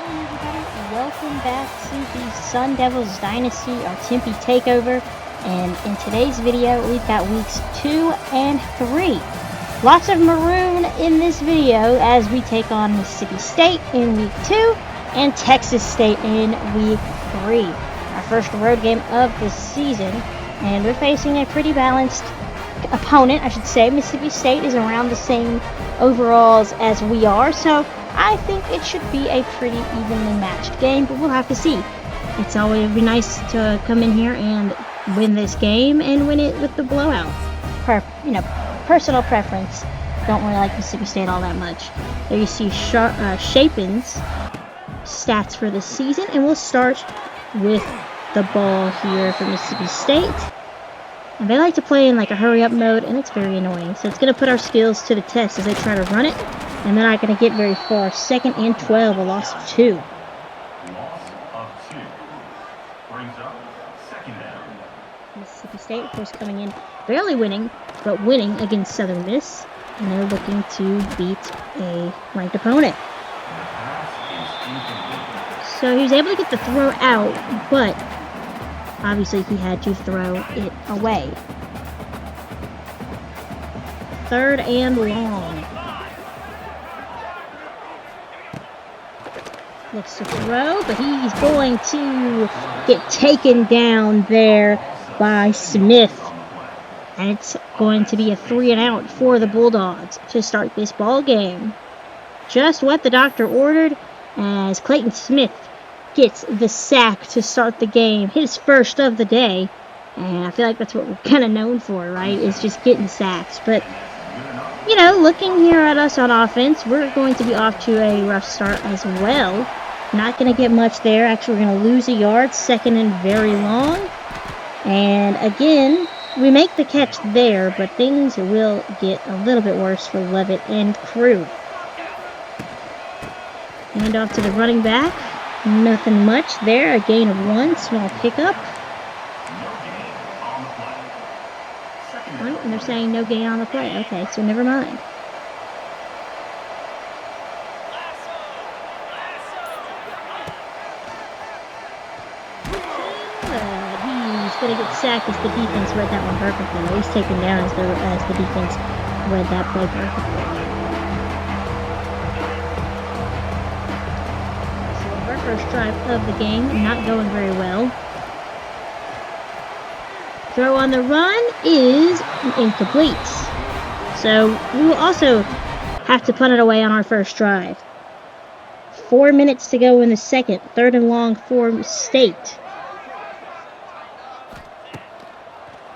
Welcome back to the Sun Devils Dynasty, our TEMPE TAKEOVER, and in today's video we've got weeks 2 and 3. Lots of maroon in this video as we take on Mississippi State in week 2 and Texas State in week 3. Our first road game of the season, and we're facing a pretty balanced opponent, I should say. Mississippi State is around the same overalls as we are, so I think it should be a pretty evenly matched game, but we'll have to see. It's always be nice to come in here and win this game and win it with the blowout. Personal preference. Don't really like Mississippi State all that much. There you see Shapen's stats for the season, and we'll start with the ball here for Mississippi State. And they like to play in like a hurry-up mode, and it's very annoying. So it's going to put our skills to the test as they try to run it. And they're not going to get very far. 2nd and 12, a loss of 2. Loss of 2. Brings up 2nd down. Mississippi State, of course, coming in barely winning, but winning against Southern Miss. And they're looking to beat a ranked opponent. So he was able to get the throw out, but obviously he had to throw it away. 3rd and long. Looks to throw, but he's going to get taken down there by Smith. And it's going to be a 3 and out for the Bulldogs to start this ball game. Just what the doctor ordered, as Clayton Smith gets the sack to start the game. His first of the day. And I feel like that's what we're kind of known for, right? Is just getting sacks. But you know, looking here at us on offense, we're going to be off to a rough start as well. Not going to get much there. Actually, we're going to lose a yard. 2nd and very long. And again, we make the catch there, but things will get a little bit worse for Levitt and crew. Hand off to the running back. Nothing much there. A gain of 1. Small pickup. Oh, and they're saying no gain on the play. Okay, so never mind. He's going to get sacked as the defense read that one perfectly. At least taken down as the defense read that play perfectly. So our first drive of the game, not going very well. Throw on the run is incomplete. So we will also have to punt it away on our first drive. 4 minutes to go in the second. 3rd and long for State.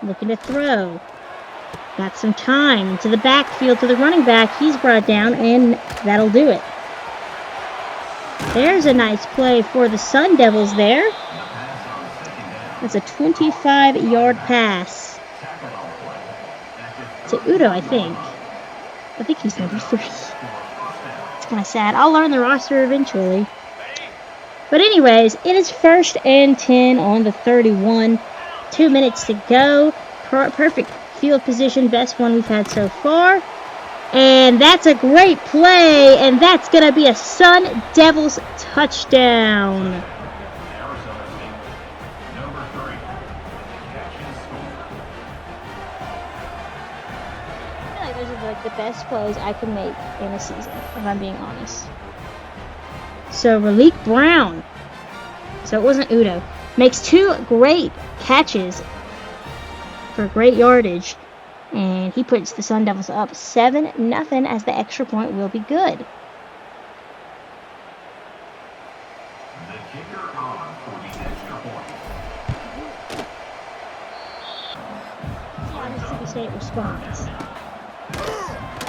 Looking to throw. Got some time into the backfield to the running back. He's brought down, and that'll do it. There's a nice play for the Sun Devils there. That's a 25-yard pass to Udo, I think. I think he's number 3. It's kind of sad. I'll learn the roster eventually. But anyways, it is 1st and 10 on the 31. 2 minutes to go. Perfect field position. Best one we've had so far. And that's a great play. And that's going to be a Sun Devils touchdown. Those are like the best plays I can make in a season, if I'm being honest. So Raleek Brown, so it wasn't Udo, makes 2 great catches for great yardage, and he puts the Sun Devils up 7-0 as the extra point will be good. The kicker on for the extra point. Mississippi State responds.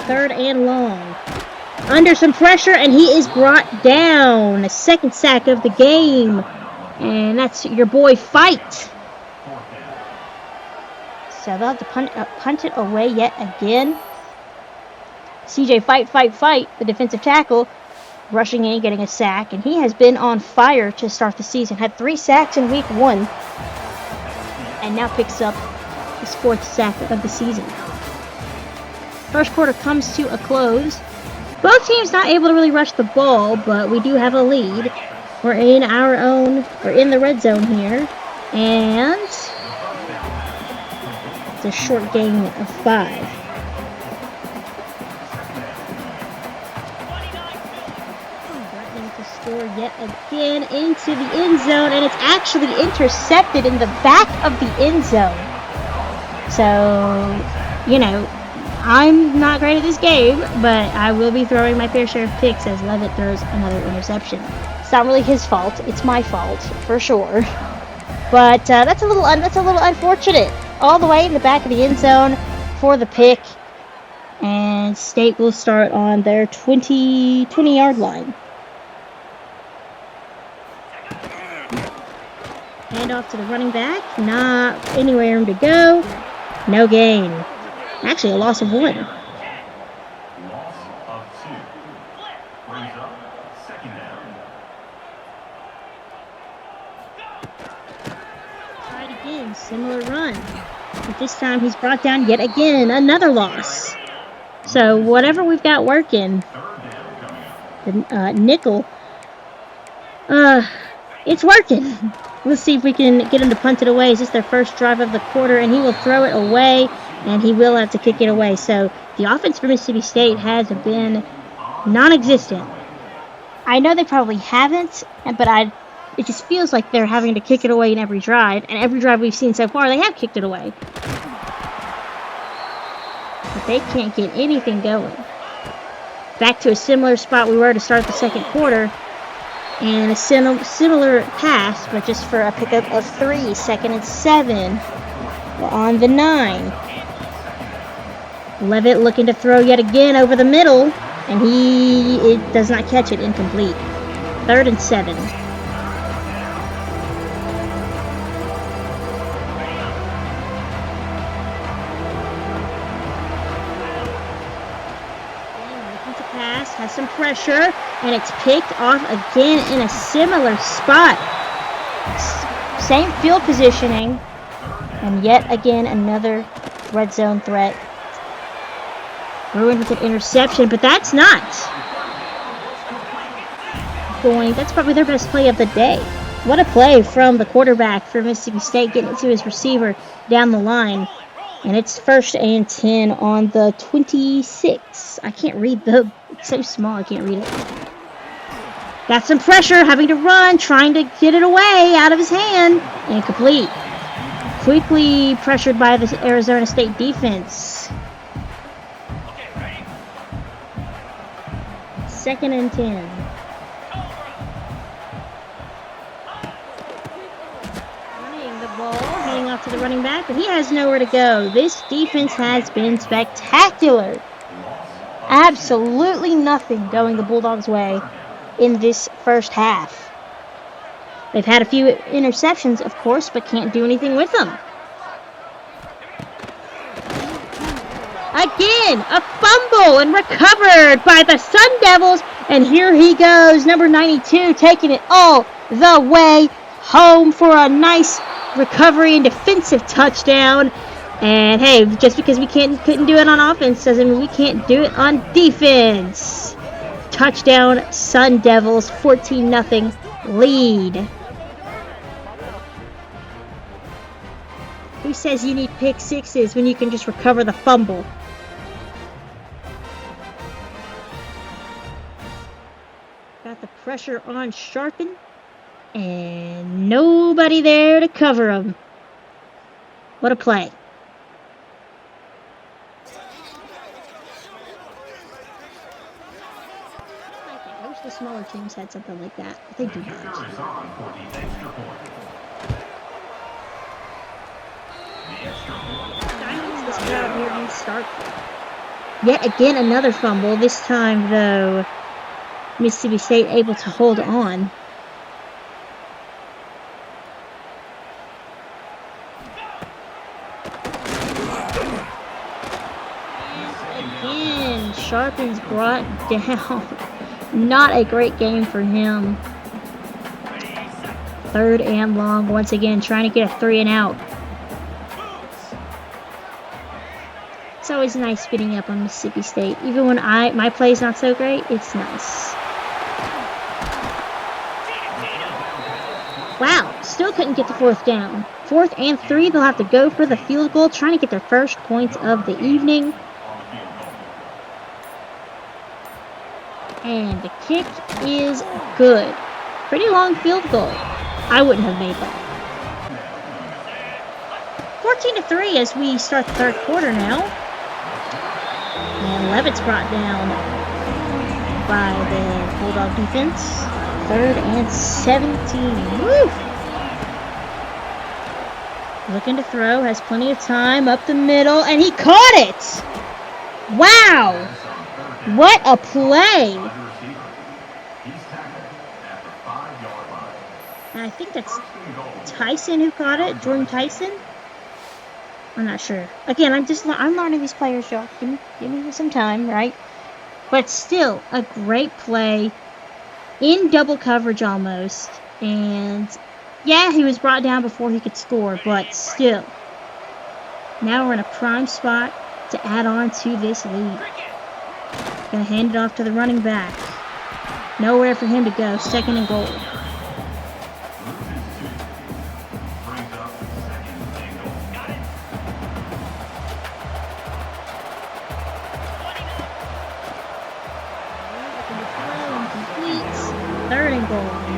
3rd and long. Under some pressure, and he is brought down. A 2nd sack of the game. And that's your boy Fight. So they'll have to punt it away yet again. CJ Fight, the defensive tackle, rushing in, getting a sack. And he has been on fire to start the season. Had 3 sacks in week 1. And now picks up his 4th sack of the season. First quarter comes to a close. Both teams not able to really rush the ball, but we do have a lead. We're in the red zone here. And it's a short gain of 5. Threatening to score yet again into the end zone, and it's actually intercepted in the back of the end zone. So, you know, I'm not great at this game, but I will be throwing my fair share of picks as Levitt throws another interception. It's not really his fault; it's my fault for sure. But that's a little unfortunate. All the way in the back of the end zone for the pick, and State will start on their 20-yard line. Hand off to the running back. Not anywhere to go. No gain. Actually, a loss of 1. Loss of 2. Brings up 2nd down. Tried again, similar run. But this time he's brought down yet again, another loss. So whatever we've got working, the nickel, it's working. Let's see if we can get him to punt it away. Is this their first drive of the quarter? And he will throw it away, and he will have to kick it away. So the offense for Mississippi State has been non-existent. I know they probably haven't, but it just feels like they're having to kick it away in every drive. And every drive we've seen so far, they have kicked it away. But they can't get anything going. Back to a similar spot we were to start the second quarter. And a similar pass, but just for a pickup of 3, 2nd and 7. We're on the 9. Levitt looking to throw yet again over the middle, and it does not catch it, incomplete. 3rd and 7. Has some pressure, and it's picked off again in a similar spot. Same field positioning, and yet again another red zone threat. Ruined with an interception, but that's not going. That's probably their best play of the day. What a play from the quarterback for Mississippi State, getting it to his receiver down the line. And it's 1st and 10 on the 26. I can't read it's so small I can't read it. Got some pressure, having to run, trying to get it away out of his hand. Incomplete. Quickly pressured by the Arizona State defense. 2nd and 10. Handing off to the running back, but he has nowhere to go. This defense has been spectacular. Absolutely nothing going the Bulldogs' way in this first half. They've had a few interceptions, of course, but can't do anything with them. Again, a fumble and recovered by the Sun Devils, and here he goes, number 92, taking it all the way home for a nice recovery and defensive touchdown. And hey, just because we couldn't do it on offense doesn't mean we can't do it on defense. Touchdown, Sun Devils, 14-0 lead. Who says you need pick sixes when you can just recover the fumble? Got the pressure on Sharpen. And nobody there to cover him. What a play. I wish the smaller teams had something like that, but they do not. This crowd here can start. Yet again another fumble. This time, though, Mississippi State able to hold on. Sharpen's brought down. Not a great game for him. 3rd and long once again, trying to get a 3 and out. It's always nice spinning up on Mississippi State. Even when my play's not so great, it's nice. Wow, still couldn't get the 4th down. 4th and 3, they'll have to go for the field goal, trying to get their first points of the evening. And the kick is good. Pretty long field goal. I wouldn't have made that. 14-3 as we start the 3rd quarter now. And Levitt's brought down by the Bulldog defense. 3rd and 17. Woo! Looking to throw, has plenty of time up the middle, and he caught it! Wow! What a play! And I think that's Tyson who caught it, Jordan Tyson. I'm not sure. Again, I'm learning these players, y'all. Give me some time, right? But still, a great play in double coverage almost. And yeah, he was brought down before he could score, but still. Now we're in a prime spot to add on to this lead. Gonna hand it off to the running back. Nowhere for him to go. 2nd and goal.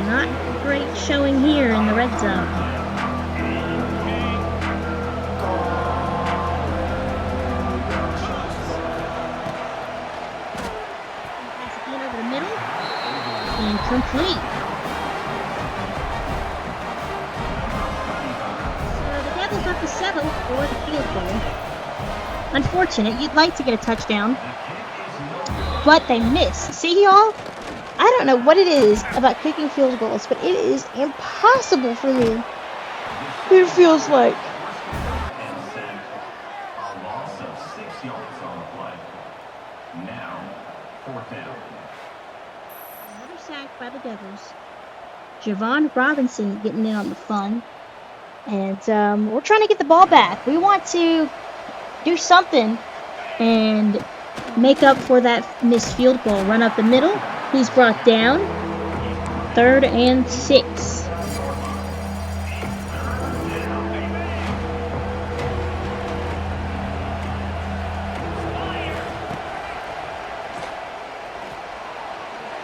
Not great showing here in the red zone. Pass again over the middle. Incomplete. So the Devils have to settle for the field goal. Unfortunate. You'd like to get a touchdown, but they miss. See, y'all? I don't know what it is about kicking field goals, but it is impossible for me. It feels like. A loss of 6 yards on the play. Now, 4th down. Another sack by the Devils. Javon Robinson getting in on the fun. And we're trying to get the ball back. We want to do something and make up for that missed field goal. Run up the middle. He's brought down. 3rd and 6.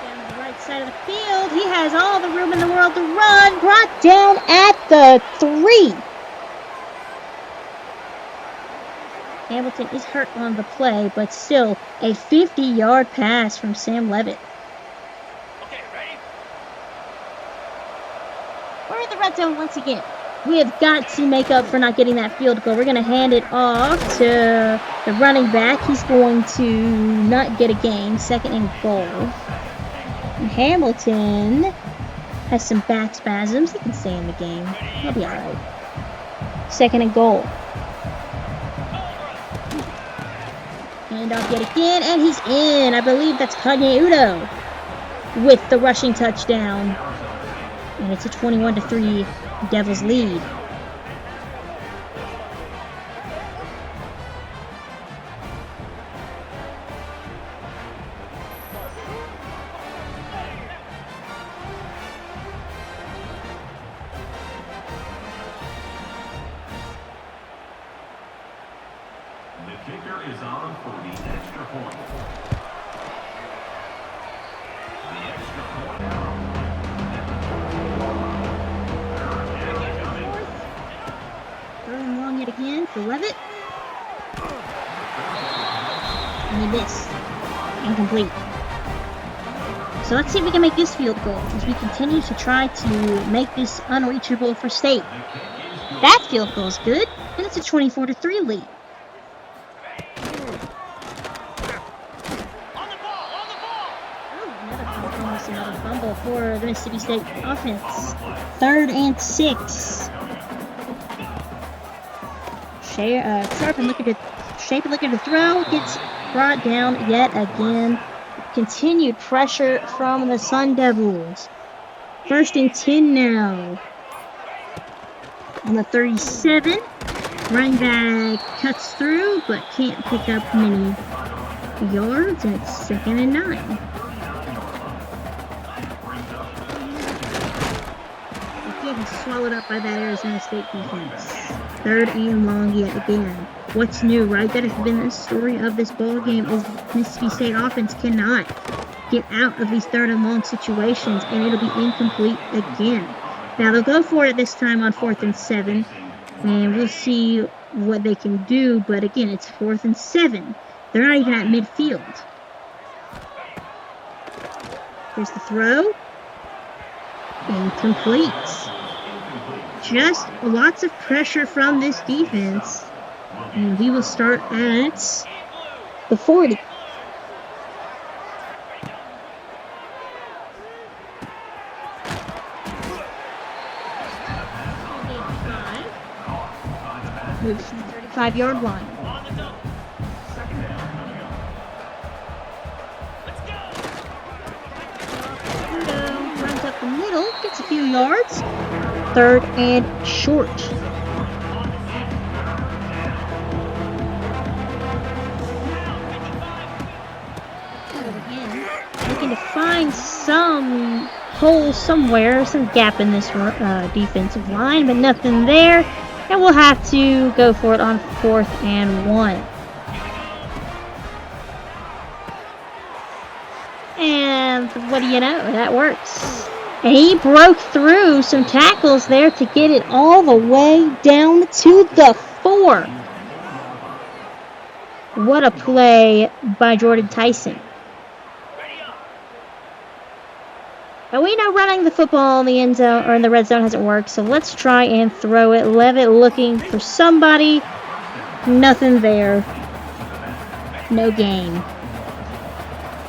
Down the right side of the field. He has all the room in the world to run. Brought down at the 3. Hamilton is hurt on the play, but still a 50-yard pass from Sam Levitt. We're in the red zone once again. We have got to make up for not getting that field goal. We're going to hand it off to the running back. He's going to not get a gain. 2nd and goal. And Hamilton has some back spasms. He can stay in the game. He'll be all right. 2nd and goal. Hand off yet again, and he's in. I believe that's Kanye Udo with the rushing touchdown. And it's a 21-3 Devils lead. The kicker is on for the extra point. The extra point. Third and long yet again for Levitt. And he missed. Incomplete. So let's see if we can make this field goal as we continue to try to make this unreachable for State. That field goal is good, and it's a 24-3 lead. Another fumble for the Mississippi State offense. 3rd and 6. Sharp and looking to throw. Gets brought down yet again. Continued pressure from the Sun Devils. 1st and 10 now. On the 37. Running back cuts through, but can't pick up many yards. And it's 2nd and 9. getting swallowed up by that Arizona State defense. 3rd and long yet again. What's new, right? That has been the story of this ball game is Mississippi State offense cannot get out of these 3rd and long situations, and it'll be incomplete again. Now they'll go for it this time on 4th and 7, and we'll see what they can do. But again, it's 4th and 7. They're not even at midfield. Here's the throw. Incomplete. Just lots of pressure from this defense. And we will start at the 40. Moves to the 35-yard line. Runs up the middle, gets a few yards. 3rd and short. Again, looking to find some hole somewhere, some gap in this defensive line, but nothing there. And we'll have to go for it on 4th and 1. And what do you know? That works. And he broke through some tackles there to get it all the way down to the 4. What a play by Jordan Tyson. And we know running the football in the end zone or in the red zone hasn't worked, so let's try and throw it. Levitt looking for somebody. Nothing there. No gain.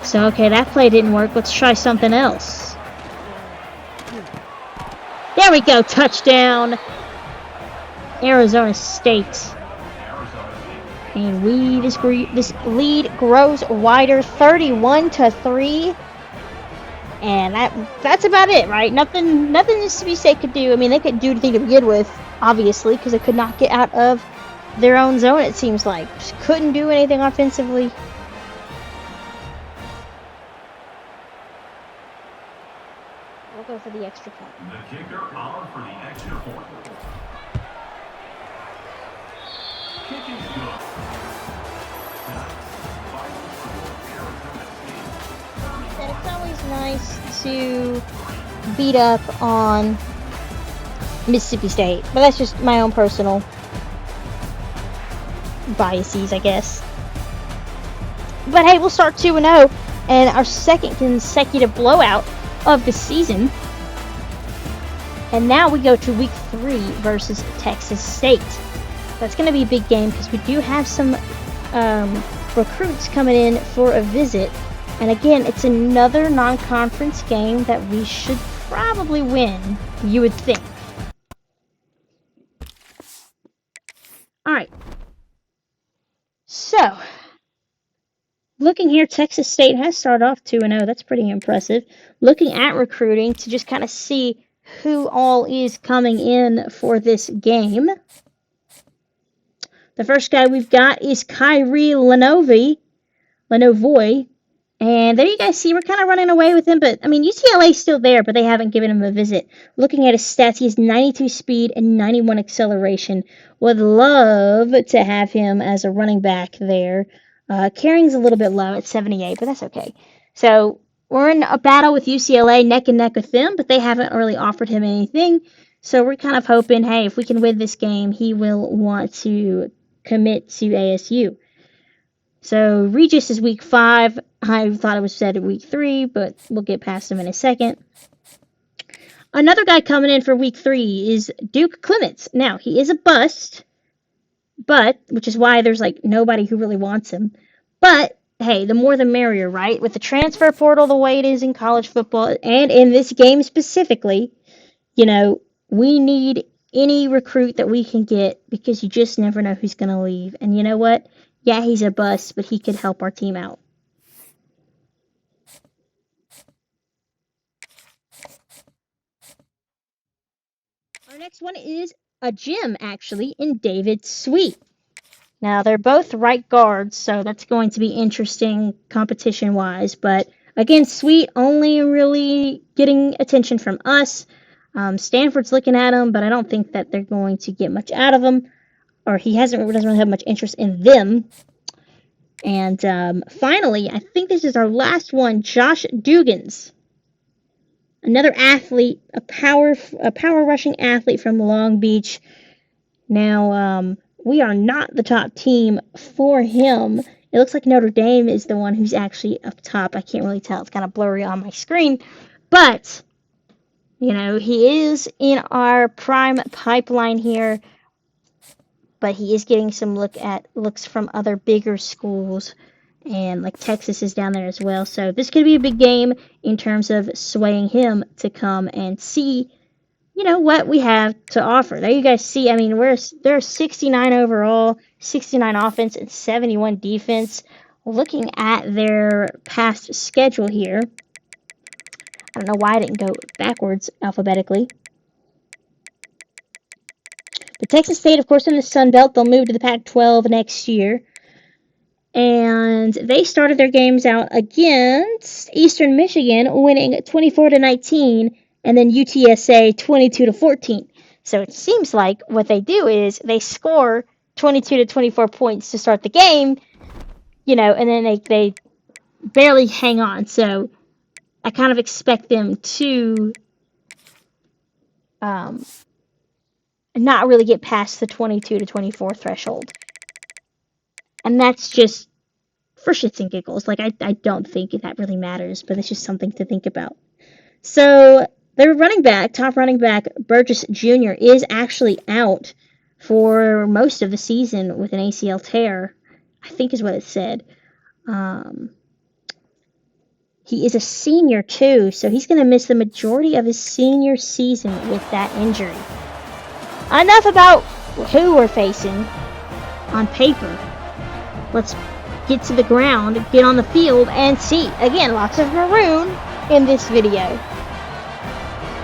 So, okay, that play didn't work. Let's try something else. There we go. Touchdown. Arizona State. And this lead grows wider, 31-3. And that's about it, right? Nothing Mississippi State could do. I mean, they could do anything to begin with, obviously, because they could not get out of their own zone, it seems like. Just couldn't do anything offensively. We'll go for the extra point. The kicker on for the extra point. Kicking is good. It's always nice to beat up on Mississippi State, but that's just my own personal biases, I guess. But hey, we'll start 2-0 and our 2nd consecutive blowout of the season. And now we go to week 3 versus Texas State. That's going to be a big game because we do have some recruits coming in for a visit. And again, it's another non-conference game that we should probably win, you would think. Alright. So, looking here, Texas State has started off 2-0. That's pretty impressive. Looking at recruiting to just kind of see who all is coming in for this game. The first guy we've got is Kyrie Lenovoy. And there you guys see, we're kind of running away with him, but, I mean, UCLA's still there, but they haven't given him a visit. Looking at his stats, he has 92 speed and 91 acceleration. Would love to have him as a running back there. Carrying's a little bit low at 78, but that's okay. So, we're in a battle with UCLA, neck and neck with them, but they haven't really offered him anything. So, we're kind of hoping, hey, if we can win this game, he will want to commit to ASU. So, Regis is week 5. I thought it was said week 3, but we'll get past him in a second. Another guy coming in for week 3 is Duke Clements. Now, he is a bust, which is why there's, nobody who really wants him. But, hey, the more the merrier, right? With the transfer portal the way it is in college football, and in this game specifically, we need any recruit that we can get because you just never know who's going to leave. And you know what? Yeah, he's a bust, but he could help our team out. Our next one is a gem, actually, in David Sweet. Now, they're both right guards, so that's going to be interesting competition-wise. But, again, Sweet only really getting attention from us. Stanford's looking at him, but I don't think that they're going to get much out of him, or he doesn't really have much interest in them. And finally, I think this is our last one, Josh Dugans. Another athlete, a power rushing athlete from Long Beach. Now, we are not the top team for him. It looks like Notre Dame is the one who's actually up top. I can't really tell. It's kind of blurry on my screen. But, you know, he is in our prime pipeline here. But he is getting some looks from other bigger schools. And like Texas is down there as well. So this could be a big game in terms of swaying him to come and see, you know, what we have to offer. There you guys see, I mean, they're 69 overall, 69 offense, and 71 defense. Looking at their past schedule here, I don't know why I didn't go backwards alphabetically. The Texas State, of course, in the Sun Belt, they'll move to the Pac-12 next year. And they started their games out against Eastern Michigan, winning 24-19, and then UTSA 22-14. So it seems like what they do is they score 22 to 24 points to start the game, you know, and then they barely hang on. So I kind of expect them to not really get past the 22 to 24 threshold. And that's just for shits and giggles. Like, I don't think that really matters, but it's just something to think about. So, their top running back, Burgess Jr., is actually out for most of the season with an ACL tear, I think is what it said. He is a senior, too, so he's going to miss the majority of his senior season with that injury. Enough about who we're facing on paper. Let's get to the ground, get on the field, and see. Again, lots of maroon in this video.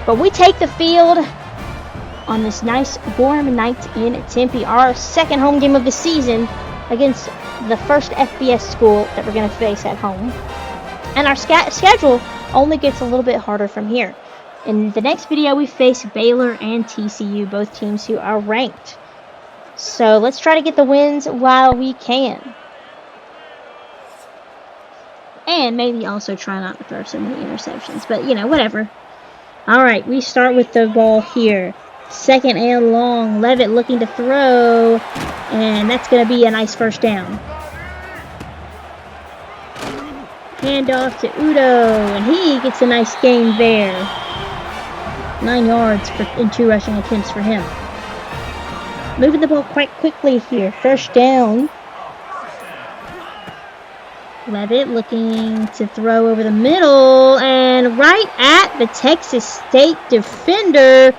But we take the field on this nice warm night in Tempe, our second home game of the season against the first FBS school that we're going to face at home. And our schedule only gets a little bit harder from here. In the next video, we face Baylor and TCU, both teams who are ranked. So let's try to get the wins while we can. And maybe also try not to throw so many interceptions. But, you know, whatever. Alright, we start with the ball here. Second and long. Levitt looking to throw. And that's going to be a nice first down. Handoff to Udo. And he gets a nice gain there. 9 yards in 2 rushing attempts for him. Moving the ball quite quickly here. First down. Levitt looking to throw over the middle, and right at the Texas State defender.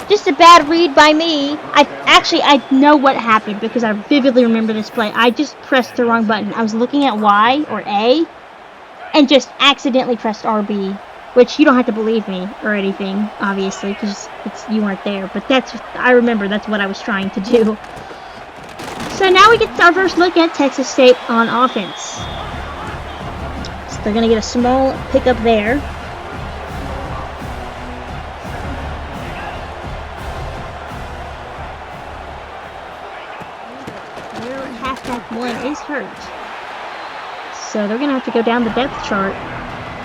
Just a bad read by me. I know what happened because I vividly remember this play. I just pressed the wrong button. I was looking at Y or A and just accidentally pressed RB, which you don't have to believe me or anything, obviously, because you weren't there. But I remember that's what I was trying to do. So now we get our first look at Texas State on offense. So they're going to get a small pickup there. Their halfback one is hurt. So they're going to have to go down the depth chart.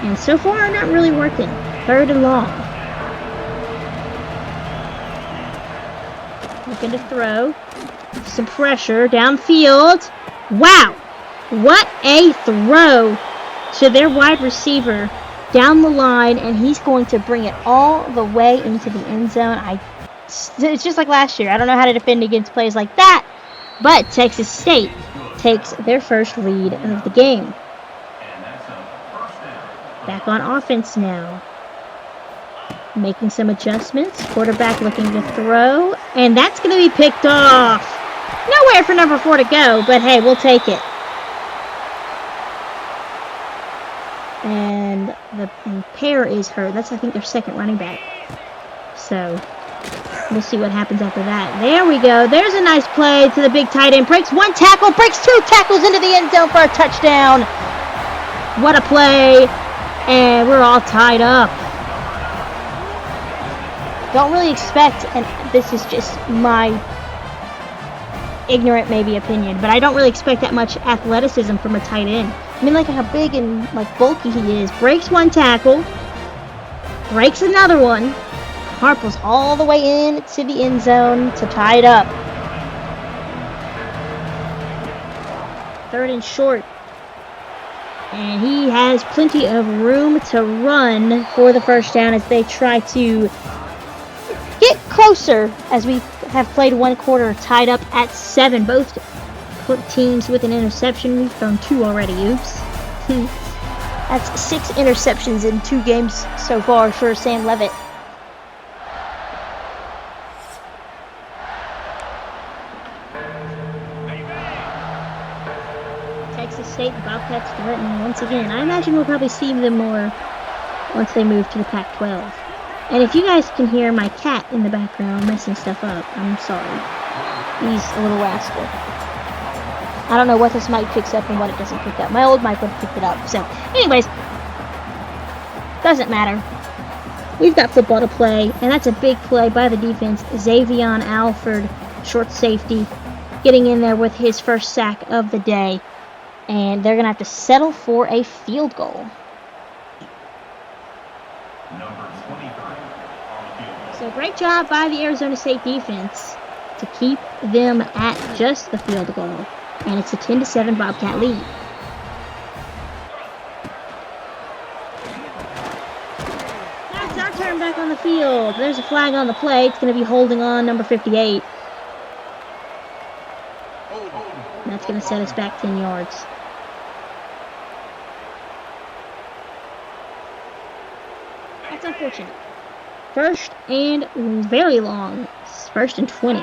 And so far, not really working. 3rd and long. Looking to throw. Some pressure downfield. Wow! What a throw to their wide receiver down the line, and he's going to bring it all the way into the end zone. It's just like last year. I don't know how to defend against plays like that, but Texas State takes their first lead of the game. Back on offense now. Making some adjustments. Quarterback looking to throw, and that's going to be picked off. Nowhere for number 4 to go, but hey, we'll take it. And the pair is hurt. That's, I think, their second running back. So, we'll see what happens after that. There we go. There's a nice play to the big tight end. Breaks 1 tackle, breaks 2 tackles into the end zone for a touchdown. What a play. And we're all tied up. don't really expect, and this is just my ignorant maybe opinion, but I don't really expect that much athleticism from a tight end. I mean, like how big and like bulky he is. Breaks one tackle, breaks another one, harples all the way in to the end zone to tie it up. 3rd and short. And he has plenty of room to run for the first down as they try to get closer, as we have played 1 quarter tied up at 7. Both teams with an interception. We've thrown 2 already. Oops. That's 6 interceptions in 2 games so far for Sam Levitt. Texas State Bobcats threatening once again. I imagine we'll probably see them more once they move to the Pac-12. And if you guys can hear my cat in the background messing stuff up, I'm sorry. He's a little rascal. I don't know what this mic picks up and what it doesn't pick up. My old mic would have picked it up. So, anyways, doesn't matter. We've got football to play, and that's a big play by the defense. Xavion Alford, short safety, getting in there with his first sack of the day. And they're going to have to settle for a field goal. So great job by the Arizona State defense to keep them at just the field goal. And it's a 10-7 Bobcat lead. That's our turn back on the field. There's a flag on the play. It's going to be holding on number 58. And that's going to set us back 10 yards. That's unfortunate. 1st and very long. 1st and 20.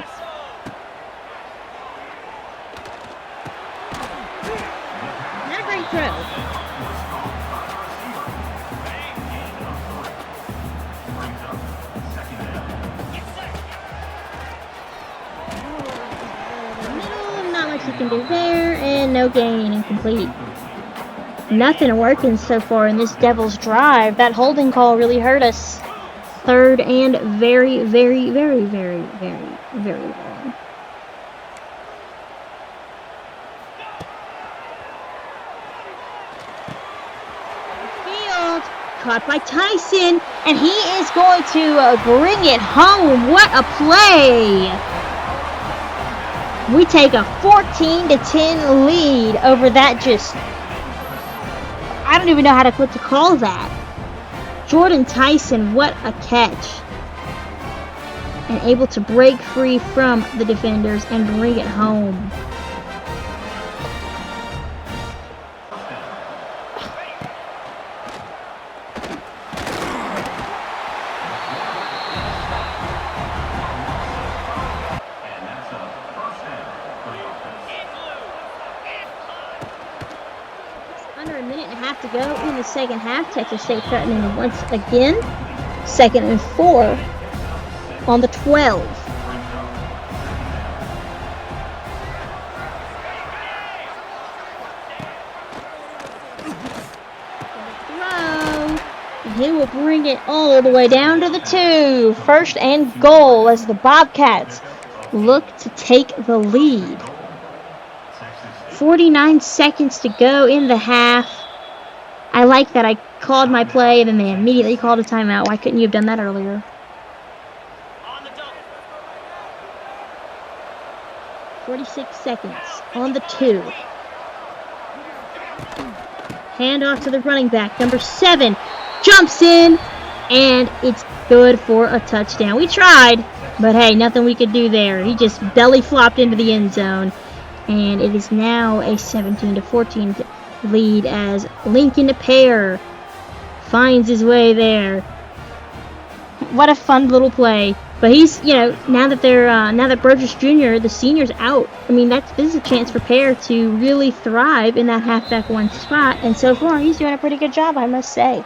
Not a great throw. Middle, not much you can do there, and no gain, incomplete. Nothing working so far in this Devils drive. That holding call really hurt us. 3rd and very, very, very, very, very, very long. Field caught by Tyson, and he is going to bring it home. What a play! We take a 14-10 lead over that. Just, I don't even know what to call that. Jordan Tyson, what a catch. And able to break free from the defenders and bring it home. Under a minute and a half to go in the second half. Texas State threatening once again. 2nd and 4 on the 12. Throw. And he will bring it all the way down to the 2. 1st and goal as the Bobcats look to take the lead. 49 seconds to go in the half. I like that I called my play and then they immediately called a timeout. Why couldn't you have done that earlier? 46 seconds on the 2. Hand off to the running back. Number 7 jumps in, and it's good for a touchdown. We tried, but hey, nothing we could do there. He just belly flopped into the end zone. And it is now a 17-14 lead as Lincoln Pear finds his way there. What a fun little play. But he's, now that Burgess Jr., the senior's out, I mean, this is a chance for Pear to really thrive in that halfback 1 spot. And so far, he's doing a pretty good job, I must say.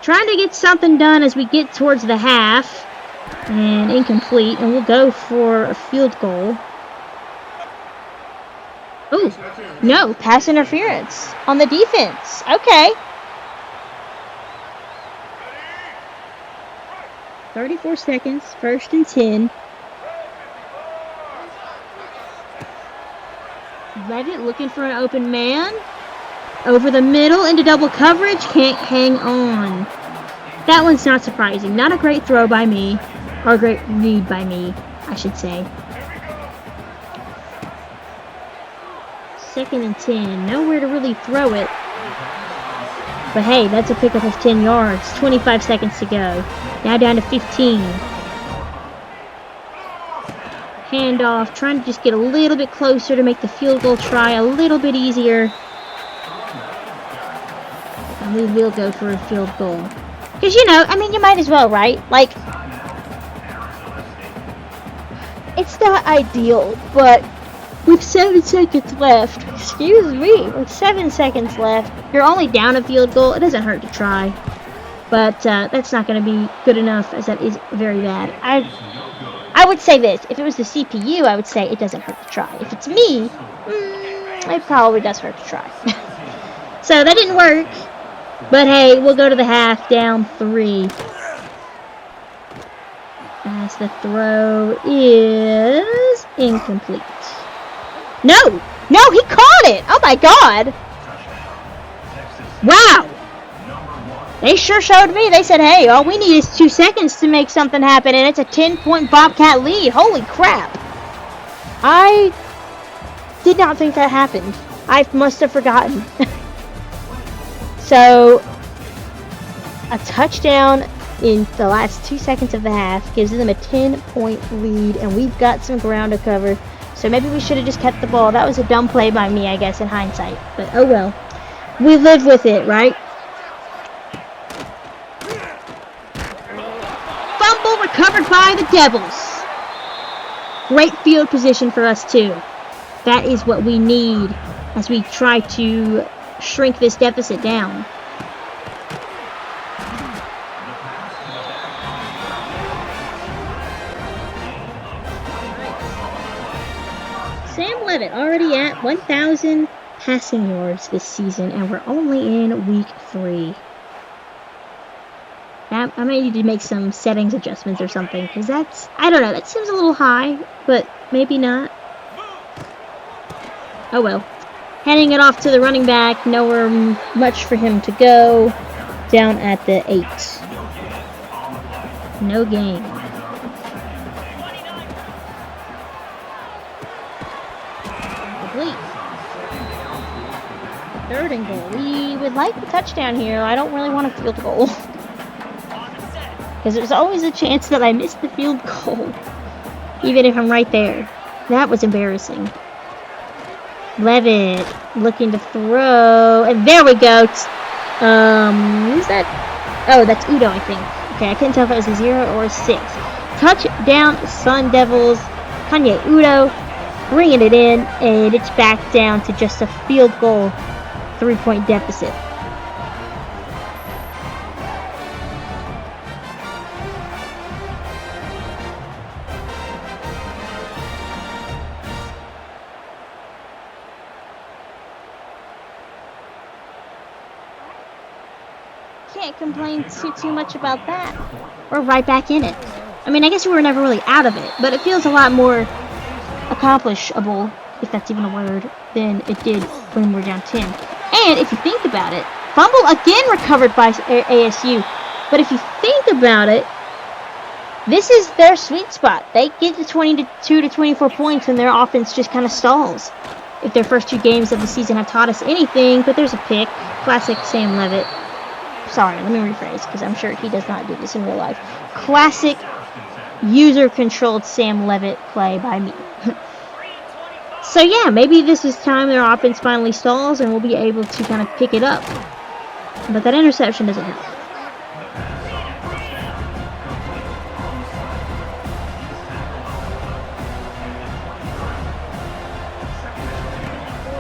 Trying to get something done as we get towards the half. And incomplete. And we'll go for a field goal. Ooh, no, pass interference on the defense. Okay. 34 seconds, 1st and 10. Levitt looking for an open man. Over the middle into double coverage. Can't hang on. That one's not surprising. Not a great throw by me. Or a great read by me, I should say. 2nd and 10. Nowhere to really throw it. But hey, that's a pickup of 10 yards. 25 seconds to go. Now down to 15. Handoff. Trying to just get a little bit closer to make the field goal try a little bit easier. And we will go for a field goal. Because, you know, I mean, you might as well, right? Like, it's not ideal, but with 7 seconds left, excuse me, with 7 seconds left, you're only down a field goal. It doesn't hurt to try. But that's not going to be good enough, as that is very bad. I would say this. If it was the CPU, I would say it doesn't hurt to try. If it's me, it probably does hurt to try. So that didn't work. But hey, we'll go to the half, down 3. As the throw is incomplete. No! No, he caught it! Oh my god! Wow! They sure showed me. They said, hey, all we need is 2 seconds to make something happen, and it's a 10-point Bobcat lead. Holy crap. I did not think that happened. I must have forgotten. So, a touchdown in the last 2 seconds of the half gives them a 10-point lead, and we've got some ground to cover. So maybe we should have just kept the ball. That was a dumb play by me, I guess, in hindsight. But oh well. We live with it, right? Fumble recovered by the Devils. Great field position for us, too. That is what we need as we try to shrink this deficit down. Sam Levitt already at 1,000 passing yards this season, and we're only in week 3. I may need to make some settings adjustments or something, because that's, I don't know, that seems a little high, but maybe not. Oh well. Handing it off to the running back, nowhere much for him to go. Down at the 8. No gain. Complete. 3rd and goal. We would like the touchdown here. I don't really want a field goal. Because there's always a chance that I miss the field goal. Even if I'm right there. That was embarrassing. Levitt looking to throw. And there we go. Who's that? Oh, that's Udo, I think. Okay, I couldn't tell if it was a 0 or a 6. Touchdown, Sun Devils. Kanye Udo bringing it in. And it's back down to just a field goal. 3-point deficit. Can't complain too much about that. We're right back in it. I mean, I guess we were never really out of it, but it feels a lot more accomplishable, if that's even a word, than it did when we're down 10. And if you think about it, fumble again recovered by ASU. But if you think about it, this is their sweet spot. They get to 22 to 24 points and their offense just kind of stalls. If their first 2 games of the season have taught us anything, but there's a pick. Classic Sam Levitt. Sorry, let me rephrase, because I'm sure he does not do this in real life. Classic user-controlled Sam Levitt play by me. So yeah, maybe this is time their offense finally stalls and we'll be able to kind of pick it up. But that interception doesn't help.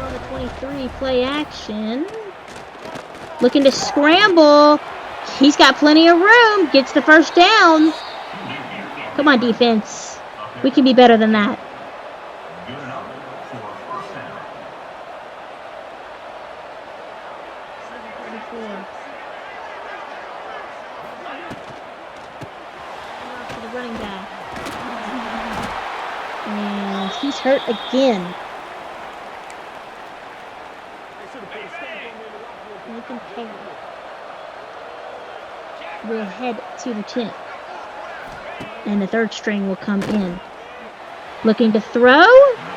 On the 23, play action. Looking to scramble. He's got plenty of room. Gets the first down. Come on, defense. We can be better than that. running back. And he's hurt again. Nathan Perry will head to the tent. And the third string will come in. Looking to throw.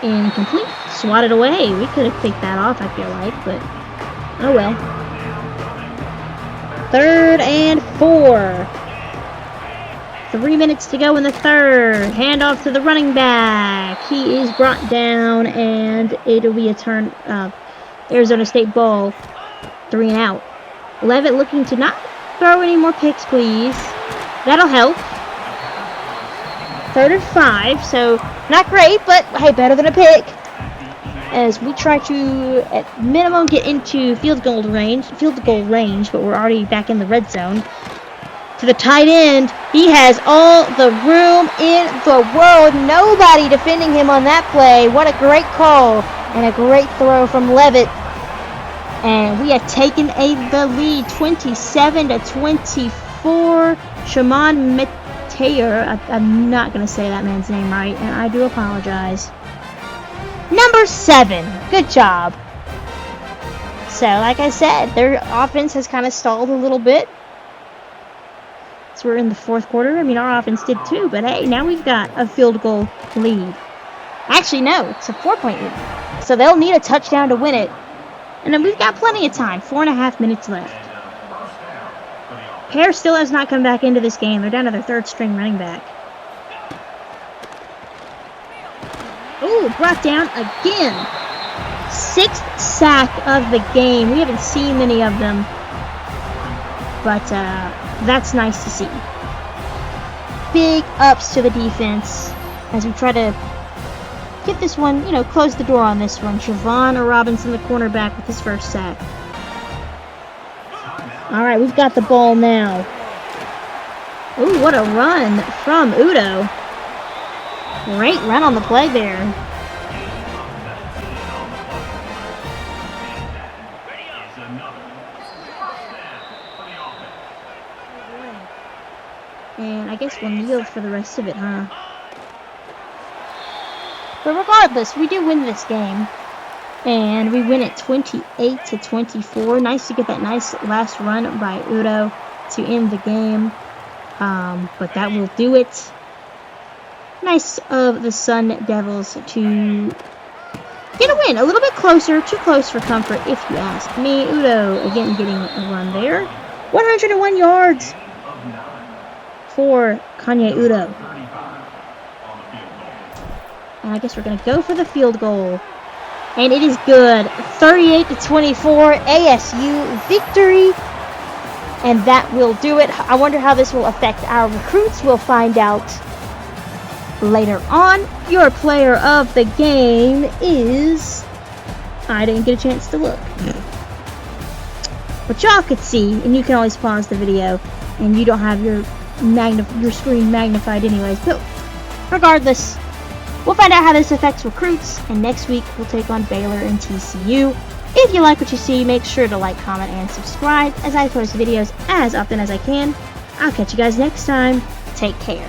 Incomplete. Swatted away. We could have picked that off, I feel like, but oh well. 3rd and 4. 3 minutes to go in the third. Handoff to the running back. He is brought down, and it'll be a turn. Arizona State ball. 3 and out. Levitt looking to not throw any more picks, please. That'll help. 3rd and 5, so not great, but hey, better than a pick. As we try to, at minimum, get into field goal range, but we're already back in the red zone. To the tight end, he has all the room in the world. Nobody defending him on that play. What a great call and a great throw from Levitt. And we have taken the lead, 27-24. Shimon Meteor, I'm not going to say that man's name right, and I do apologize. Number 7, good job. So, like I said, their offense has kind of stalled a little bit. So we're in the 4th quarter. I mean, our offense did too, but hey, now we've got a field goal lead. Actually, no, it's a 4-point lead. So they'll need a touchdown to win it. And then we've got plenty of time, 4.5 minutes left. Pear still has not come back into this game. They're down to their 3rd string running back. Ooh, brought down again. 6th sack of the game. We haven't seen many of them, but that's nice to see. Big ups to the defense as we try to get this one, close the door on this one. Javon Robinson, the cornerback, with his 1st sack. All right, we've got the ball now. Ooh, what a run from Udo. Great run on the play there. And I guess we'll kneel for the rest of it, huh? But regardless, we do win this game. And we win it 28-24. Nice to get that nice last run by Udo to end the game. But that will do it. Nice of the Sun Devils to get a win. A little bit closer. Too close for comfort, if you ask me. Udo, again, getting a run there. 101 yards for Kanye Udo. And I guess we're going to go for the field goal. And it is good. 38-24, ASU victory. And that will do it. I wonder how this will affect our recruits. We'll find out later on. Your player of the game is... I didn't get a chance to look. But y'all could see, and you can always pause the video, and you don't have your screen magnified anyways. But regardless, we'll find out how this affects recruits, and next week we'll take on Baylor and TCU. If you like what you see, make sure to like, comment, and subscribe as I post videos as often as I can. I'll catch you guys next time. Take care.